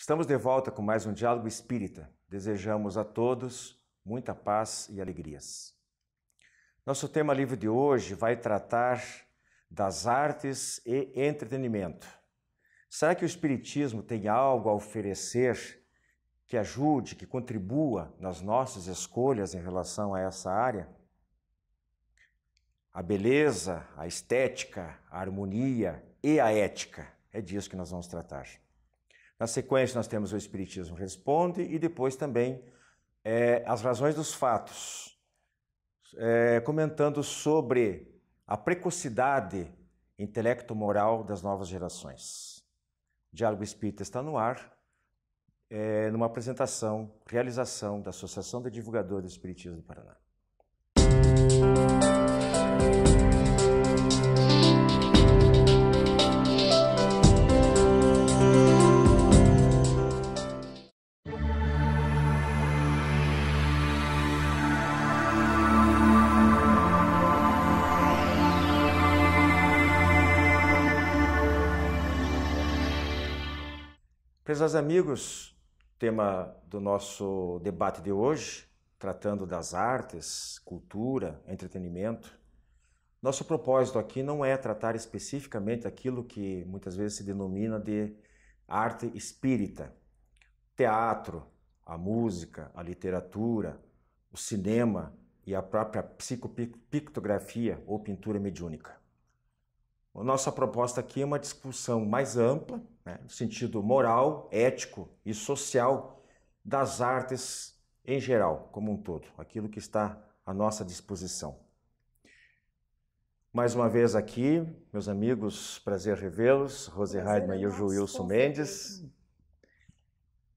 Estamos de volta com mais um Diálogo Espírita. Desejamos a todos muita paz e alegrias. Nosso tema livre de hoje vai tratar das artes e entretenimento. Será que o Espiritismo tem algo a oferecer que ajude, que contribua nas nossas escolhas em relação a essa área? A beleza, a estética, a harmonia e a ética, é disso que nós vamos tratar. Na sequência, nós temos o Espiritismo Responde e depois também as razões dos fatos, comentando sobre a precocidade intelecto-moral das novas gerações. O Diálogo Espírita está no ar, numa apresentação, realização da Associação de Divulgadores do Espiritismo do Paraná. Prezados amigos, tema do nosso debate de hoje, tratando das artes, cultura, entretenimento. Nosso propósito aqui não é tratar especificamente aquilo que muitas vezes se denomina de arte espírita. Teatro, a música, a literatura, o cinema e a própria psicopictografia ou pintura mediúnica. A nossa proposta aqui é uma discussão mais ampla, no sentido moral, ético e social das artes em geral, como um todo, aquilo que está à nossa disposição. Mais uma vez aqui, meus amigos, prazer revê-los, Rose Heidmann e o Joilson Mendes.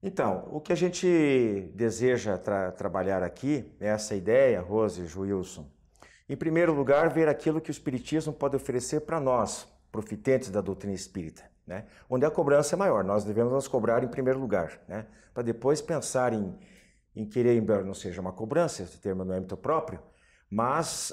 Então, o que a gente deseja trabalhar aqui é essa ideia, Rose e Joilson. Em primeiro lugar, ver aquilo que o Espiritismo pode oferecer para nós, profitentes da doutrina espírita, onde a cobrança é maior. Nós devemos nos cobrar em primeiro lugar, para depois pensar em querer, embora não seja uma cobrança, esse termo no âmbito próprio, mas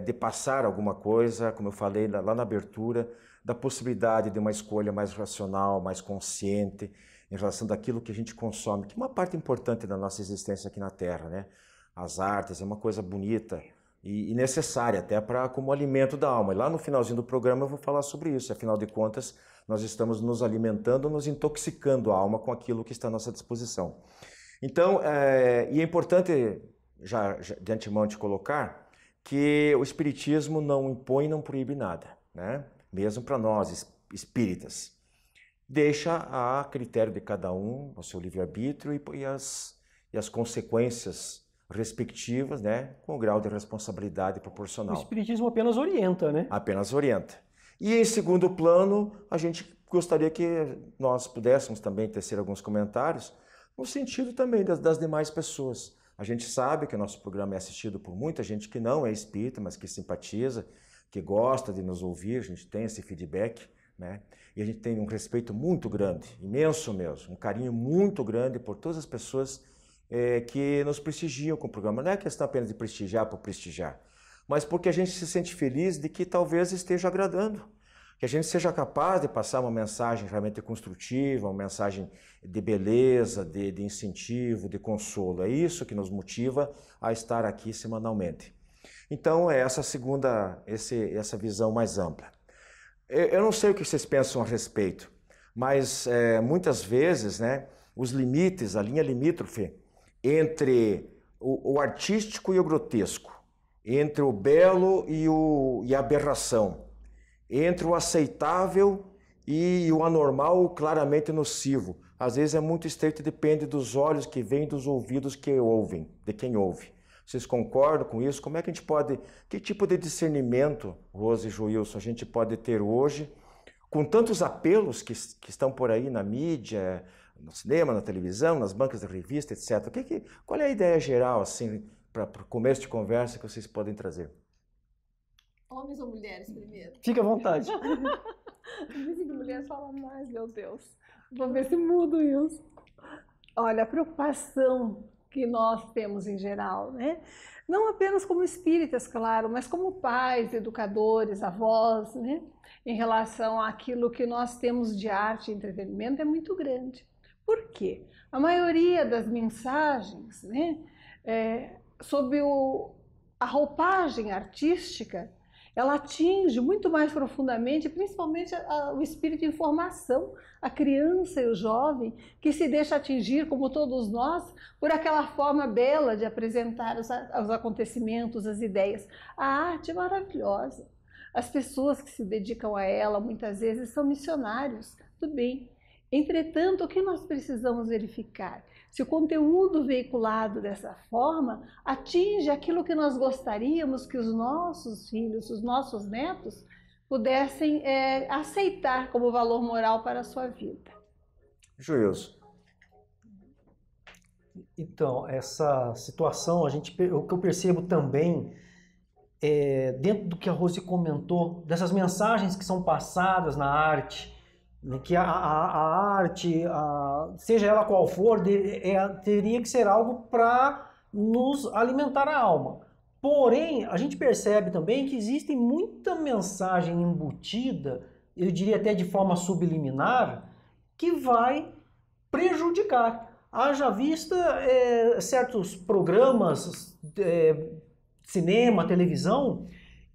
de passar alguma coisa, como eu falei lá na abertura, da possibilidade de uma escolha mais racional, mais consciente, em relação daquilo que a gente consome, que é uma parte importante da nossa existência aqui na Terra, As artes é uma coisa bonita, e necessária até como alimento da alma. E lá no finalzinho do programa eu vou falar sobre isso. Afinal de contas, nós estamos nos alimentando, nos intoxicando a alma com aquilo que está à nossa disposição. Então, e é importante, já de antemão te colocar, que o Espiritismo não impõe, não proíbe nada, mesmo para nós, espíritas. Deixa a critério de cada um, o seu livre-arbítrio e as consequências respectivas, com o grau de responsabilidade proporcional. O Espiritismo apenas orienta, Apenas orienta. E em segundo plano, a gente gostaria que nós pudéssemos também tecer alguns comentários no sentido também das demais pessoas. A gente sabe que o nosso programa é assistido por muita gente que não é espírita, mas que simpatiza, que gosta de nos ouvir, a gente tem esse feedback, E a gente tem um respeito muito grande, imenso mesmo, um carinho muito grande por todas as pessoas que nos prestigiam com o programa. Não é questão apenas de prestigiar por prestigiar, mas porque a gente se sente feliz de que talvez esteja agradando, que a gente seja capaz de passar uma mensagem realmente construtiva, uma mensagem de beleza, de incentivo, de consolo. É isso que nos motiva a estar aqui semanalmente. Então, é essa visão mais ampla. Eu não sei o que vocês pensam a respeito, mas muitas vezes, os limites, a linha limítrofe entre o artístico e o grotesco, entre o belo e a aberração, entre o aceitável e o anormal claramente nocivo. Às vezes é muito estreito, depende dos olhos que veem, dos ouvidos que ouvem, de quem ouve. Vocês concordam com isso? Como é que a gente pode, que tipo de discernimento, Rose e Joilson, a gente pode ter hoje, com tantos apelos que estão por aí na mídia, no cinema, na televisão, nas bancas de revista, etc. Qual é a ideia geral, assim, para o começo de conversa que vocês podem trazer? Homens ou mulheres primeiro? Fica à vontade. Dizem que mulher fala mais, meu Deus. Vou ver se mudo isso. Olha, a preocupação que nós temos em geral, não apenas como espíritas, claro, mas como pais, educadores, avós, em relação àquilo que nós temos de arte e entretenimento é muito grande. Por quê? A maioria das mensagens, né, sob a roupagem artística, ela atinge muito mais profundamente, principalmente o espírito de informação, a criança e o jovem, que se deixa atingir, como todos nós, por aquela forma bela de apresentar os acontecimentos, as ideias. A arte é maravilhosa. As pessoas que se dedicam a ela, muitas vezes, são missionários, tudo bem. Entretanto, o que nós precisamos verificar? Se o conteúdo veiculado dessa forma atinge aquilo que nós gostaríamos que os nossos filhos, os nossos netos, pudessem aceitar como valor moral para a sua vida. Joilson. Então, essa situação, o que eu percebo também, dentro do que a Rose comentou, dessas mensagens que são passadas na arte, que a arte, seja ela qual for, teria que ser algo para nos alimentar a alma. Porém, a gente percebe também que existe muita mensagem embutida, eu diria até de forma subliminar, que vai prejudicar. Haja vista certos programas, cinema, televisão,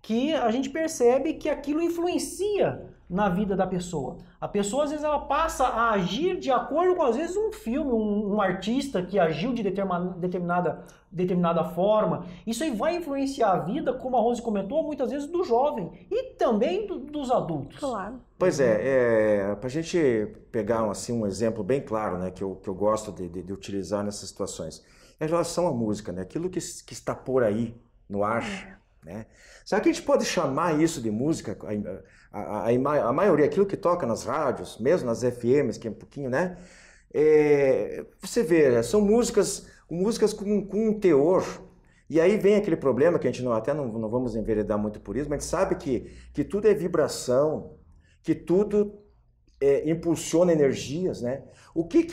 que a gente percebe que aquilo influencia na vida da pessoa. A pessoa, às vezes, ela passa a agir de acordo com, às vezes, um filme, um artista que agiu de determinada forma. Isso aí vai influenciar a vida, como a Rose comentou, muitas vezes do jovem e também dos adultos. Claro. Pois para a gente pegar assim, um exemplo bem claro, né, que eu gosto de utilizar nessas situações, é em relação à música, né, aquilo que está por aí no ar. Né? Será que a gente pode chamar isso de música? A maioria, aquilo que toca nas rádios, mesmo nas FMs, que é um pouquinho, né? Você vê, são músicas com um teor. E aí vem aquele problema que a gente até não vamos enveredar muito por isso, mas a gente sabe que tudo é vibração, que tudo impulsiona energias, né? O que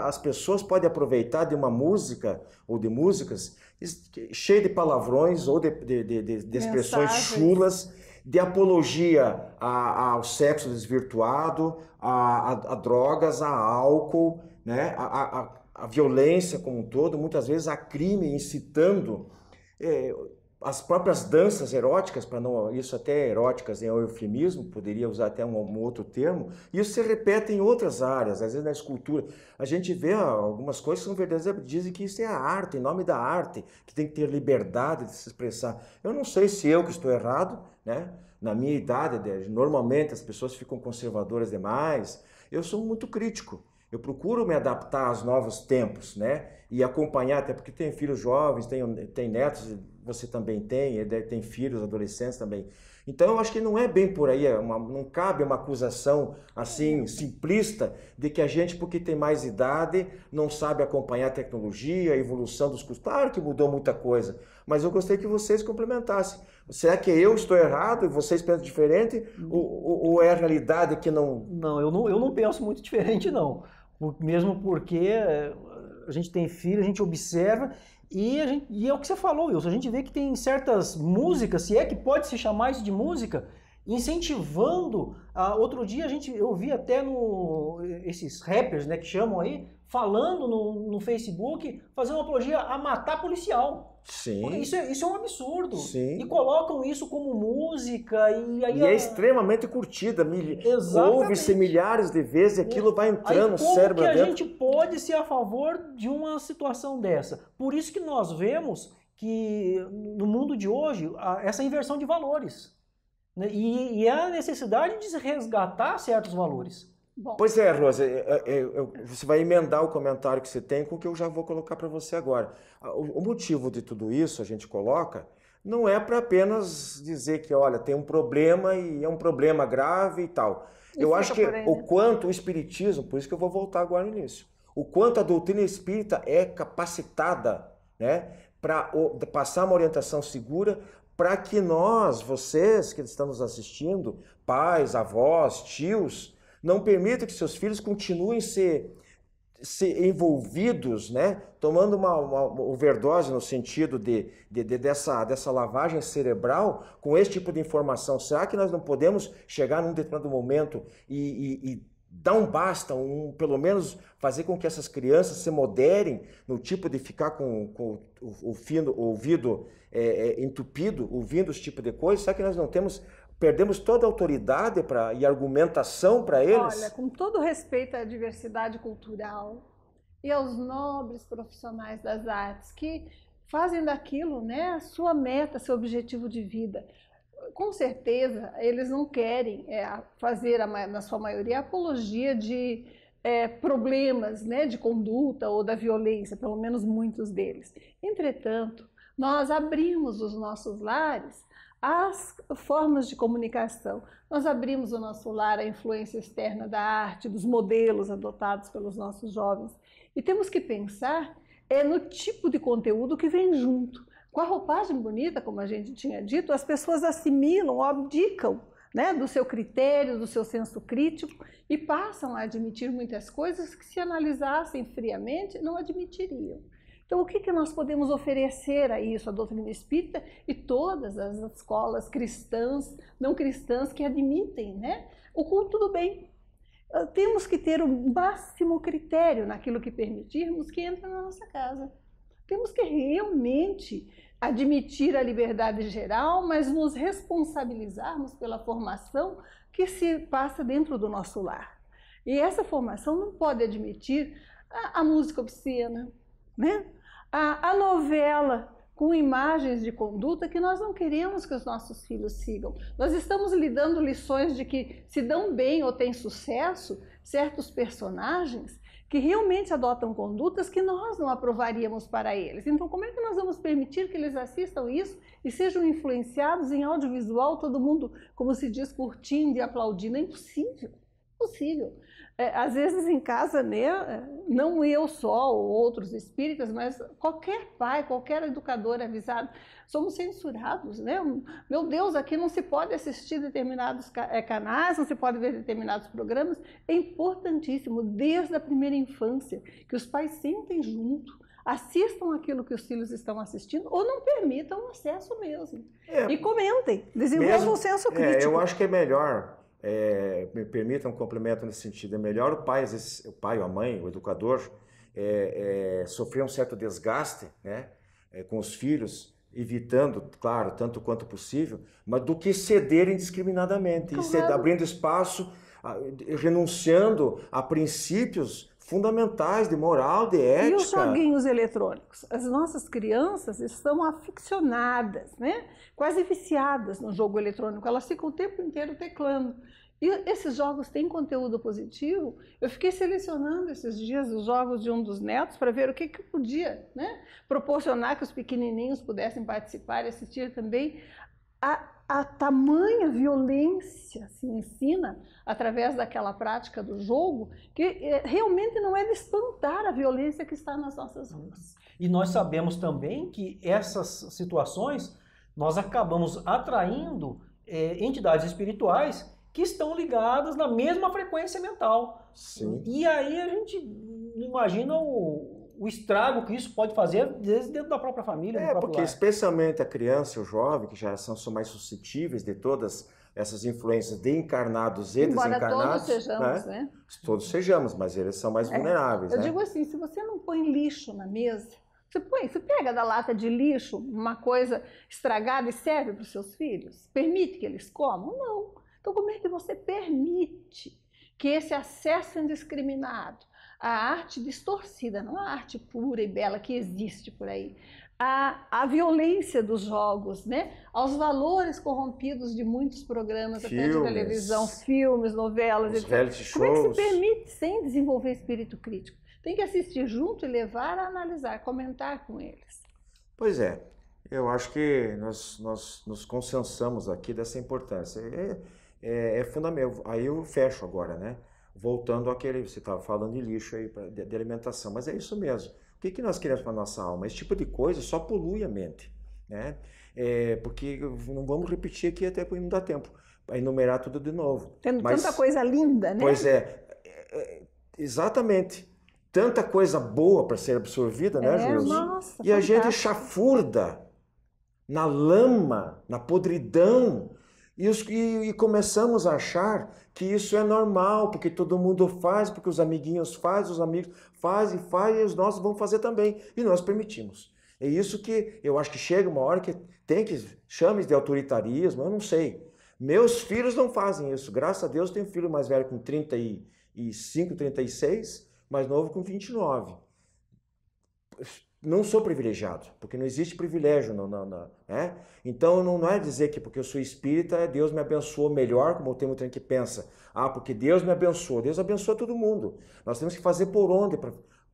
as pessoas podem aproveitar de uma música ou de músicas cheia de palavrões ou de expressões chulas, de apologia ao sexo desvirtuado, a drogas, a álcool, né? A violência como um todo, muitas vezes a crime, incitando as próprias danças eróticas, para não, isso até eróticas é um eufemismo, poderia usar até um outro termo, isso se repete em outras áreas, às vezes na escultura. A gente vê algumas coisas que são verdadeiras, dizem que isso é a arte, em nome da arte, que tem que ter liberdade de se expressar. Eu não sei se eu que estou errado, né? Na minha idade, normalmente as pessoas ficam conservadoras demais, eu sou muito crítico. Eu procuro me adaptar aos novos tempos, né? E acompanhar, até porque tem filhos jovens, tem netos, você também tem filhos, adolescentes também. Então eu acho que não é bem por aí, não cabe uma acusação assim simplista de que a gente, porque tem mais idade, não sabe acompanhar a tecnologia, a evolução dos cursos. Claro que mudou muita coisa, mas eu gostaria que vocês complementassem. Será que eu estou errado e vocês pensam diferente? Ou é a realidade que não... Não, eu não penso muito diferente, não. Mesmo porque a gente tem filho, a gente observa e é o que você falou, Wilson, a gente vê que tem certas músicas, se é que pode se chamar isso de música, incentivando. Outro dia eu vi até esses rappers, né, que chamam aí, falando no Facebook, fazendo uma apologia a matar policial. Sim. Isso é um absurdo. Sim. E colocam isso como música e aí... E é extremamente curtida. Ouve-se milhares de vezes e aquilo vai entrando no cérebro dentro. Como que a gente pode ser a favor de uma situação dessa? Por isso que nós vemos que no mundo de hoje, essa inversão de valores. Né? E a necessidade de se resgatar certos valores. Bom. Pois é, Rosa, você vai emendar o comentário que você tem com o que eu já vou colocar para você agora. O motivo de tudo isso, a gente coloca, não é para apenas dizer que, olha, tem um problema e é um problema grave e tal. Eu acho que o quanto o espiritismo, por isso que eu vou voltar agora no início, o quanto a doutrina espírita é capacitada, né, para passar uma orientação segura para que nós, vocês que estão nos assistindo, pais, avós, tios, não permita que seus filhos continuem se envolvidos, né? Tomando uma overdose no sentido dessa lavagem cerebral com esse tipo de informação. Será que nós não podemos chegar num determinado momento e dar um basta, pelo menos fazer com que essas crianças se moderem no tipo de ficar com o ouvido entupido, ouvindo esse tipo de coisa? Será que nós não perdemos toda a autoridade e argumentação para eles? Olha, com todo respeito à diversidade cultural e aos nobres profissionais das artes que fazem daquilo, né, sua meta, seu objetivo de vida. Com certeza, eles não querem fazer, na sua maioria, apologia de problemas, né, de conduta ou da violência, pelo menos muitos deles. Entretanto, nós abrimos os nossos lares às formas de comunicação. Nós abrimos o nosso lar à influência externa da arte, dos modelos adotados pelos nossos jovens. E temos que pensar no tipo de conteúdo que vem junto. Com a roupagem bonita, como a gente tinha dito, as pessoas assimilam, abdicam, né, do seu critério, do seu senso crítico e passam a admitir muitas coisas que, se analisassem friamente, não admitiriam. Então, o que nós podemos oferecer a isso, a doutrina espírita e todas as escolas cristãs, não cristãs, que admitem, né, o culto do bem? Temos que ter o máximo critério naquilo que permitirmos que entre na nossa casa. Temos que realmente admitir a liberdade geral, mas nos responsabilizarmos pela formação que se passa dentro do nosso lar. E essa formação não pode admitir a música obscena, né? A novela com imagens de conduta que nós não queremos que os nossos filhos sigam. Nós estamos lhe dando lições de que se dão bem ou têm sucesso certos personagens que realmente adotam condutas que nós não aprovaríamos para eles. Então, como é que nós vamos permitir que eles assistam isso e sejam influenciados em audiovisual, todo mundo, como se diz, curtindo e aplaudindo? É impossível, impossível. Às vezes em casa, né, não eu só ou outros espíritas, mas qualquer pai, qualquer educador avisado, somos censurados, né? Meu Deus, aqui não se pode assistir determinados canais, não se pode ver determinados programas. É importantíssimo, desde a primeira infância, que os pais sentem junto, assistam aquilo que os filhos estão assistindo ou não permitam o acesso mesmo. E comentem, desenvolvam um senso crítico. Eu acho que é melhor... me permitam um complemento nesse sentido, é melhor o pai ou a mãe, o educador, sofrer um certo desgaste, né, com os filhos, evitando, claro, tanto quanto possível, mas do que ceder indiscriminadamente, e abrindo espaço, renunciando a princípios fundamentais de moral, de ética. E os joguinhos eletrônicos? As nossas crianças estão aficionadas, né? Quase viciadas no jogo eletrônico. Elas ficam o tempo inteiro teclando. E esses jogos têm conteúdo positivo? Eu fiquei selecionando esses dias os jogos de um dos netos para ver o que podia, né, proporcionar que os pequenininhos pudessem participar e assistir também. A tamanha violência se ensina através daquela prática do jogo, que realmente não é de espantar a violência que está nas nossas ruas. E nós sabemos também que essas situações nós acabamos atraindo entidades espirituais que estão ligadas na mesma frequência mental. Sim. E aí a gente imagina o estrago que isso pode fazer desde dentro da própria família. Porque especialmente a criança e o jovem, que já são mais suscetíveis de todas essas influências de encarnados e desencarnados. Embora todos sejamos, né? Todos sejamos, mas eles são mais vulneráveis. Eu digo assim, se você não põe lixo na mesa, você pega da lata de lixo uma coisa estragada e serve para os seus filhos? Permite que eles comam? Não. Então, como é que você permite que esse acesso indiscriminado à arte distorcida, não à arte pura e bela que existe por aí, à violência dos jogos, né? Aos valores corrompidos de muitos programas, até de televisão, filmes, novelas, etc. Como é que se permite sem desenvolver espírito crítico? Tem que assistir junto e levar a analisar, comentar com eles. Pois é, eu acho que nós nos consensamos aqui dessa importância. É fundamental. Aí eu fecho agora, né? Voltando àquele, você estava falando de lixo aí, de alimentação, mas é isso mesmo. O que nós queremos para a nossa alma? Esse tipo de coisa só polui a mente, né? Porque não vamos repetir aqui até porque não dá tempo para enumerar tudo de novo. Tendo tanta coisa linda, né? Pois exatamente. Tanta coisa boa para ser absorvida, né, Josi? Nossa, e a gente chafurda na lama, na podridão, E começamos a achar que isso é normal, porque todo mundo faz, porque os amiguinhos fazem, os amigos fazem, e os nossos vão fazer também. E nós permitimos. É isso que eu acho que chega uma hora que tem que chame de autoritarismo, eu não sei. Meus filhos não fazem isso. Graças a Deus tenho um filho mais velho com 35, 36, mais novo com 29. Não sou privilegiado, porque não existe privilégio. Né? Então não é dizer que porque eu sou espírita, Deus me abençoou melhor, como tem muita gente que pensa. Ah, porque Deus me abençoou. Deus abençoa todo mundo. Nós temos que fazer por onde para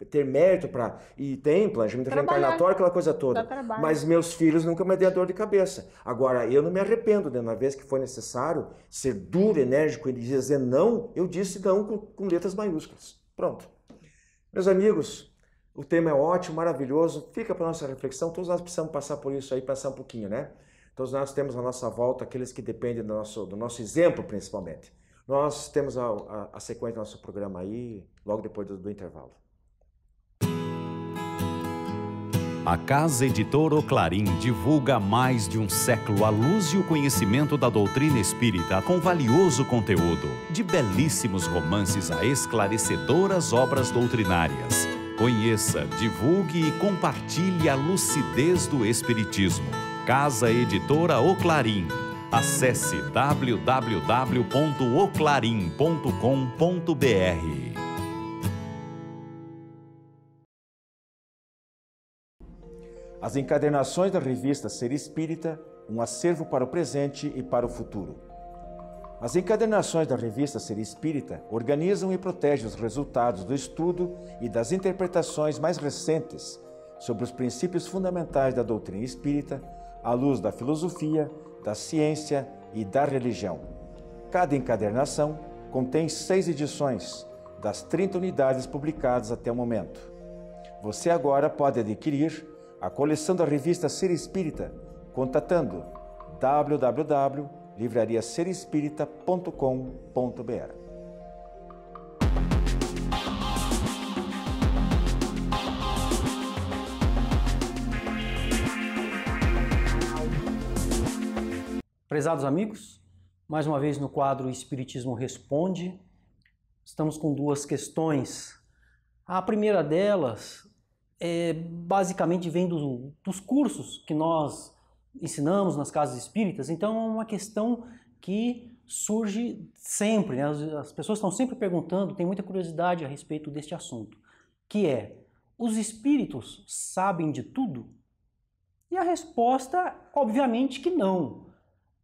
ter mérito para... E tem planejamento reencarnatório, aquela coisa toda. Mas meus filhos nunca me deram dor de cabeça. Agora, eu não me arrependo, né? Na vez que foi necessário ser duro, enérgico e dizer não, eu disse não com letras maiúsculas. Pronto. Meus amigos... O tema é ótimo, maravilhoso, fica para a nossa reflexão, todos nós precisamos passar por isso aí, pensar um pouquinho, né? Todos nós temos à nossa volta aqueles que dependem do nosso exemplo, principalmente. Nós temos a sequência do nosso programa aí, logo depois do intervalo. A Casa Editora O Clarim divulga há mais de um século a luz e o conhecimento da doutrina espírita com valioso conteúdo, de belíssimos romances a esclarecedoras obras doutrinárias. Conheça, divulgue e compartilhe a lucidez do Espiritismo. Casa Editora O Clarim. Acesse www.oclarim.com.br. As encadernações da revista Ser Espírita, um acervo para o presente e para o futuro. As encadernações da revista Ser Espírita organizam e protegem os resultados do estudo e das interpretações mais recentes sobre os princípios fundamentais da doutrina espírita, à luz da filosofia, da ciência e da religião. Cada encadernação contém 6 edições, das 30 unidades publicadas até o momento. Você agora pode adquirir a coleção da revista Ser Espírita contatando www.livrariaserespirita.com.br. Prezados amigos, mais uma vez no quadro Espiritismo Responde, estamos com 2 questões. A primeira delas basicamente vem dos cursos que nós ensinamos nas casas espíritas, então é uma questão que surge sempre, né? As pessoas estão sempre perguntando, tem muita curiosidade a respeito deste assunto, que é, os espíritos sabem de tudo? E a resposta, obviamente que não.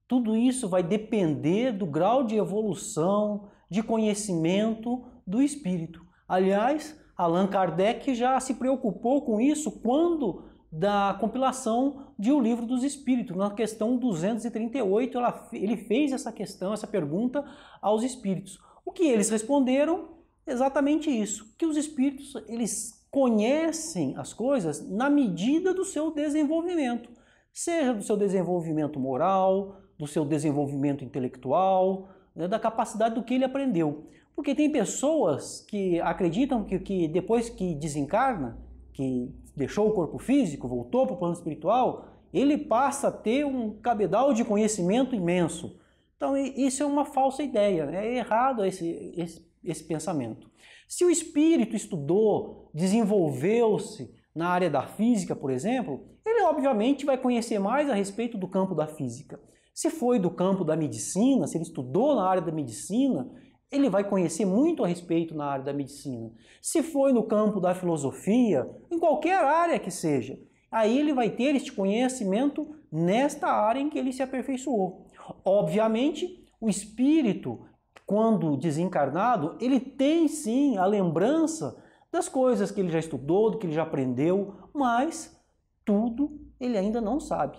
Tudo isso vai depender do grau de evolução, de conhecimento do espírito. Aliás, Allan Kardec já se preocupou com isso quando da compilação de O Livro dos Espíritos. Na questão 238, ele fez essa pergunta aos espíritos. O que eles responderam? Exatamente isso, que os espíritos eles conhecem as coisas na medida do seu desenvolvimento, seja do seu desenvolvimento moral, do seu desenvolvimento intelectual, né, da capacidade do que ele aprendeu. Porque tem pessoas que acreditam que depois que desencarna, que deixou o corpo físico, voltou para o plano espiritual, ele passa a ter um cabedal de conhecimento imenso. Então isso é uma falsa ideia, né? É errado esse pensamento. Se o espírito estudou, desenvolveu-se na área da física, por exemplo, ele obviamente vai conhecer mais a respeito do campo da física. Se foi do campo da medicina, se ele estudou na área da medicina, ele vai conhecer muito a respeito na área da medicina. Se foi no campo da filosofia, em qualquer área que seja, aí ele vai ter este conhecimento nesta área em que ele se aperfeiçoou. Obviamente, o espírito, quando desencarnado, ele tem sim a lembrança das coisas que ele já estudou, do que ele já aprendeu, mas tudo ele ainda não sabe.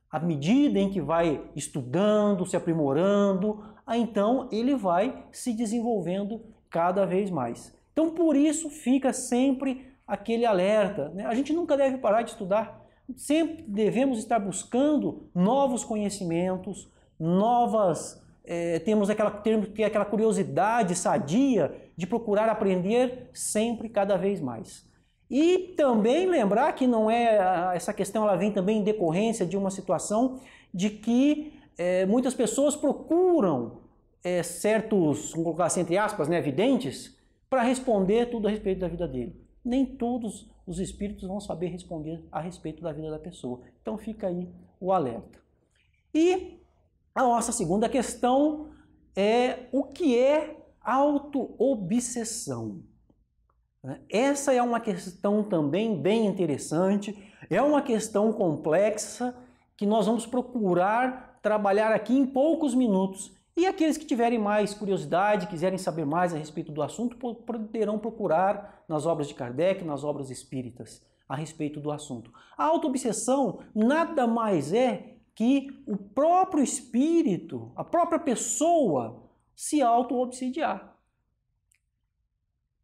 À medida em que vai estudando, se aprimorando, então ele vai se desenvolvendo cada vez mais. Então por isso fica sempre aquele alerta, né? A gente nunca deve parar de estudar, sempre devemos estar buscando novos conhecimentos, temos aquela curiosidade sadia de procurar aprender sempre cada vez mais. E também lembrar que não é essa questão, ela vem também em decorrência de uma situação de que muitas pessoas procuram certos, vamos colocar assim, entre aspas, né, videntes, para responder tudo a respeito da vida dele. Nem todos os espíritos vão saber responder a respeito da vida da pessoa. Então fica aí o alerta. E a nossa segunda questão é o que é auto-obsessão. Essa é uma questão também bem interessante, é uma questão complexa que nós vamos procurar trabalhar aqui em poucos minutos. E aqueles que tiverem mais curiosidade, quiserem saber mais a respeito do assunto, poderão procurar nas obras de Kardec, nas obras espíritas, a respeito do assunto. A auto-obsessão nada mais é que o próprio espírito, a própria pessoa, se auto-obsidiar.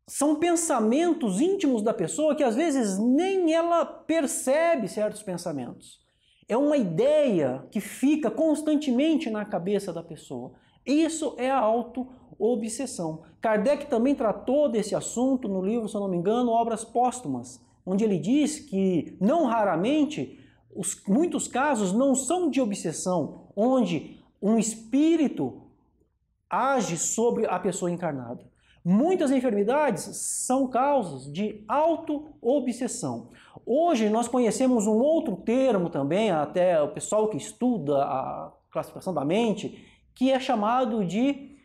São pensamentos íntimos da pessoa que às vezes nem ela percebe certos pensamentos. É uma ideia que fica constantemente na cabeça da pessoa. Isso é a auto-obsessão. Kardec também tratou desse assunto no livro, se eu não me engano, Obras Póstumas, onde ele diz que, não raramente, muitos casos não são de obsessão, onde um espírito age sobre a pessoa encarnada. Muitas enfermidades são causas de auto-obsessão. Hoje nós conhecemos um outro termo também, até o pessoal que estuda a classificação da mente, que é chamado de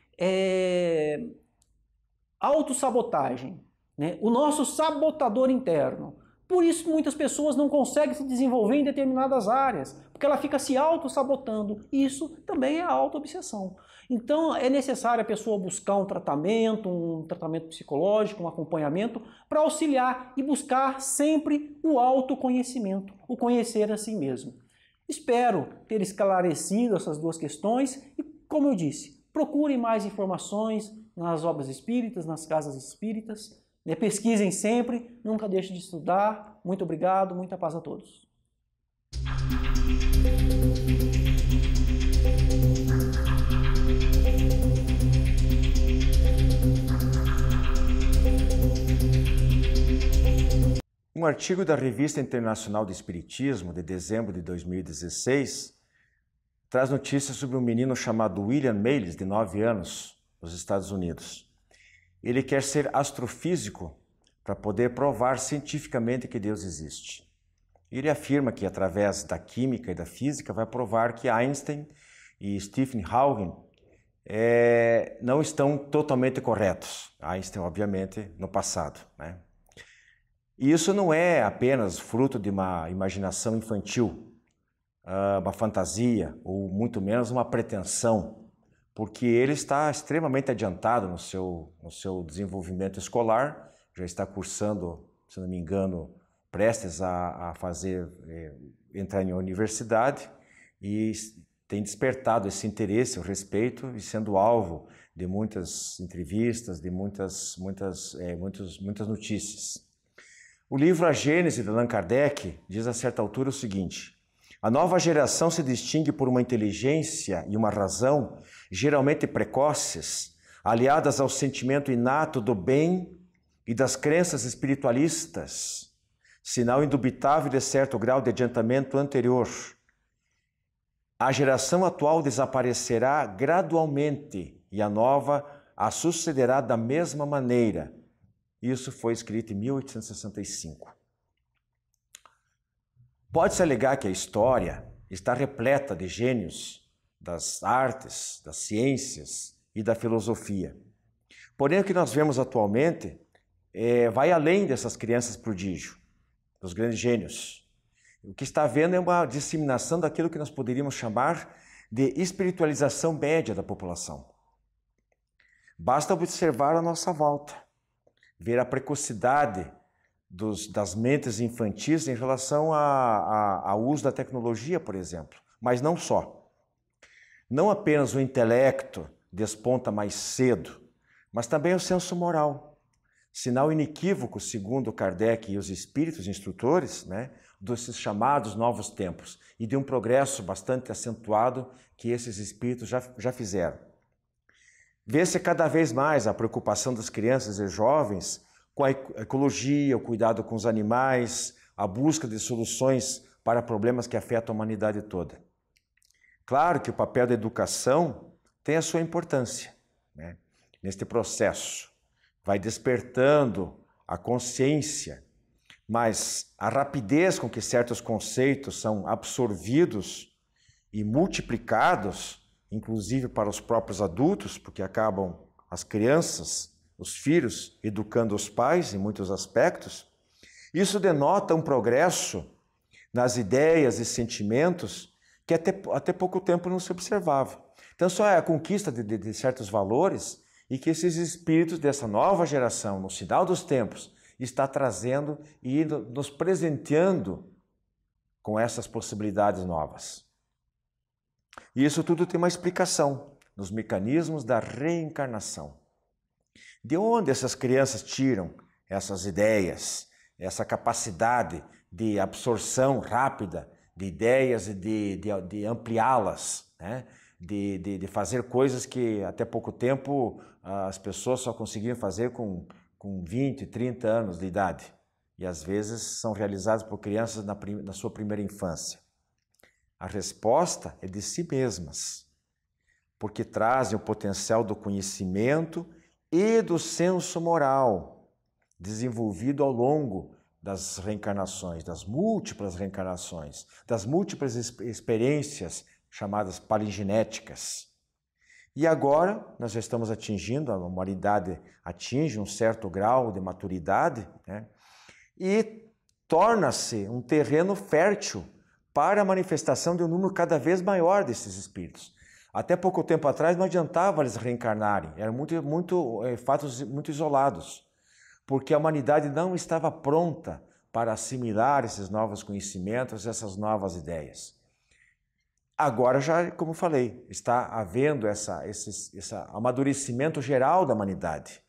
autossabotagem, né? O nosso sabotador interno. Por isso muitas pessoas não conseguem se desenvolver em determinadas áreas, porque ela fica se auto-sabotando. Isso também é auto-obsessão. Então é necessário a pessoa buscar um tratamento psicológico, um acompanhamento, para auxiliar e buscar sempre o autoconhecimento, o conhecer a si mesmo. Espero ter esclarecido essas duas questões e, como eu disse, procurem mais informações nas obras espíritas, nas casas espíritas, pesquisem sempre, nunca deixem de estudar. Muito obrigado, muita paz a todos. Um artigo da Revista Internacional de Espiritismo, de dezembro de 2016, traz notícias sobre um menino chamado William Mayles, de 9 anos, nos Estados Unidos. Ele quer ser astrofísico para poder provar cientificamente que Deus existe. Ele afirma que, através da química e da física, vai provar que Einstein e Stephen Hawking não estão totalmente corretos. Einstein, obviamente, no passado, né? E isso não é apenas fruto de uma imaginação infantil, uma fantasia, ou muito menos uma pretensão, porque ele está extremamente adiantado no seu desenvolvimento escolar, já está cursando, se não me engano, prestes a entrar em universidade, e tem despertado esse interesse, o respeito, e sendo alvo de muitas entrevistas, de muitas notícias. O livro A Gênese, de Allan Kardec, diz a certa altura o seguinte: a nova geração se distingue por uma inteligência e uma razão geralmente precoces, aliadas ao sentimento inato do bem e das crenças espiritualistas, sinal indubitável de certo grau de adiantamento anterior. A geração atual desaparecerá gradualmente e a nova a sucederá da mesma maneira. Isso foi escrito em 1865. Pode-se alegar que a história está repleta de gênios das artes, das ciências e da filosofia. Porém, o que nós vemos atualmente vai além dessas crianças prodígio, dos grandes gênios. O que está havendo é uma disseminação daquilo que nós poderíamos chamar de espiritualização média da população. Basta observar a nossa volta, ver a precocidade das mentes infantis em relação ao uso da tecnologia, por exemplo. Mas não só. Não apenas o intelecto desponta mais cedo, mas também o senso moral. Sinal inequívoco, segundo Kardec e os espíritos instrutores, né, desses chamados novos tempos e de um progresso bastante acentuado que esses espíritos já fizeram. Vê-se cada vez mais a preocupação das crianças e jovens com a ecologia, o cuidado com os animais, a busca de soluções para problemas que afetam a humanidade toda. Claro que o papel da educação tem a sua importância, né? Neste processo. Vai despertando a consciência, mas a rapidez com que certos conceitos são absorvidos e multiplicados, inclusive para os próprios adultos, porque acabam as crianças, os filhos, educando os pais em muitos aspectos, isso denota um progresso nas ideias e sentimentos que até pouco tempo não se observava. Então, só é a conquista de certos valores e que esses espíritos dessa nova geração, no sinal dos tempos, está trazendo e nos presenteando com essas possibilidades novas. E isso tudo tem uma explicação nos mecanismos da reencarnação. De onde essas crianças tiram essas ideias, essa capacidade de absorção rápida de ideias e de ampliá-las, né? De fazer coisas que até pouco tempo as pessoas só conseguiam fazer com 20, 30 anos de idade. E às vezes são realizadas por crianças na sua primeira infância. A resposta é de si mesmas, porque trazem o potencial do conhecimento e do senso moral desenvolvido ao longo das reencarnações, das múltiplas reencarnações, das múltiplas experiências chamadas palingenéticas. E agora nós já estamos atingindo, a humanidade atinge um certo grau de maturidade, né? E torna-se um terreno fértil para a manifestação de um número cada vez maior desses espíritos. Até pouco tempo atrás não adiantava eles reencarnarem, eram fatos muito isolados, porque a humanidade não estava pronta para assimilar esses novos conhecimentos, essas novas ideias. Agora já, como falei, está havendo esse amadurecimento geral da humanidade.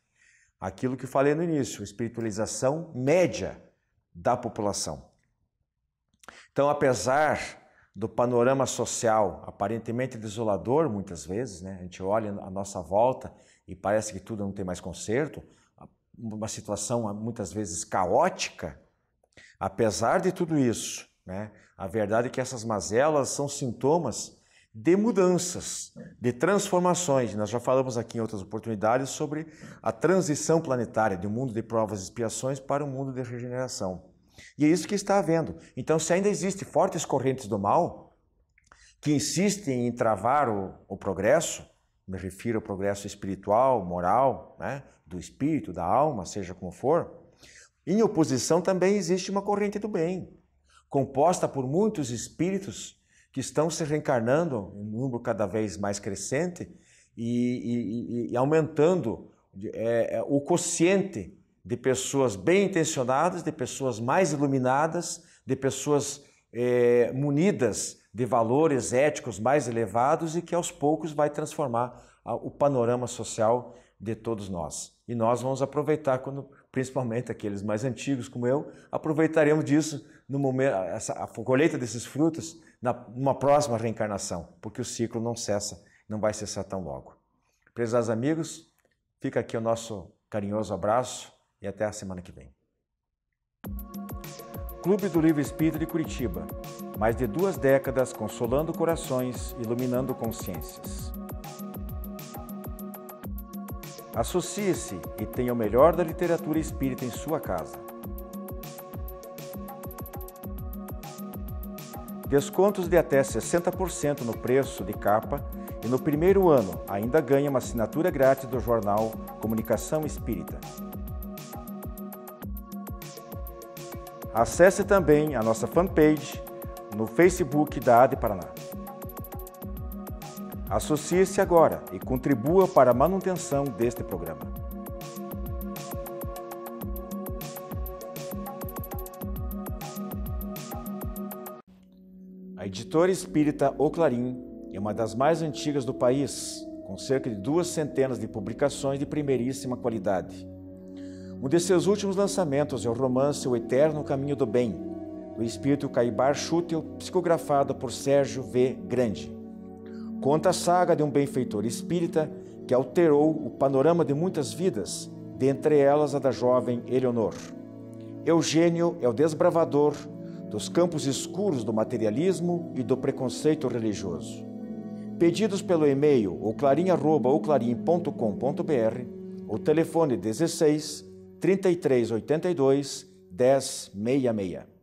Aquilo que falei no início, espiritualização média da população. Então, apesar do panorama social aparentemente desolador, muitas vezes, né? A gente olha à nossa volta e parece que tudo não tem mais conserto, uma situação muitas vezes caótica, apesar de tudo isso, né? A verdade é que essas mazelas são sintomas de mudanças, de transformações. Nós já falamos aqui em outras oportunidades sobre a transição planetária de um mundo de provas e expiações para um mundo de regeneração. E é isso que está havendo. Então, se ainda existem fortes correntes do mal que insistem em travar o progresso, me refiro ao progresso espiritual, moral, né, do espírito, da alma, seja como for, em oposição também existe uma corrente do bem, composta por muitos espíritos que estão se reencarnando em um número cada vez mais crescente e aumentando o quociente de pessoas bem intencionadas, de pessoas mais iluminadas, de pessoas munidas de valores éticos mais elevados e que aos poucos vai transformar o panorama social de todos nós. E nós vamos aproveitar, principalmente aqueles mais antigos como eu, aproveitaremos disso no momento, a colheita desses frutos numa próxima reencarnação, porque o ciclo não cessa, não vai cessar tão logo. Prezados amigos, fica aqui o nosso carinhoso abraço e até a semana que vem. Clube do Livro Espírita de Curitiba. Mais de 2 décadas consolando corações, iluminando consciências. Associe-se e tenha o melhor da literatura espírita em sua casa. Descontos de até 60% no preço de capa e no primeiro ano ainda ganha uma assinatura grátis do jornal Comunicação Espírita. Acesse também a nossa fanpage no Facebook da AD Paraná. Associe-se agora e contribua para a manutenção deste programa. A editora espírita O Clarim é uma das mais antigas do país, com cerca de 2 centenas de publicações de primeiríssima qualidade. Um de seus últimos lançamentos é o romance O Eterno Caminho do Bem, do espírito Caibar Schutel, psicografado por Sérgio V. Grande. Conta a saga de um benfeitor espírita que alterou o panorama de muitas vidas, dentre elas a da jovem Eleonor. Eugênio é o desbravador dos campos escuros do materialismo e do preconceito religioso. Pedidos pelo e-mail oclarim@oclarim.com.br, o telefone 16 3382 1066.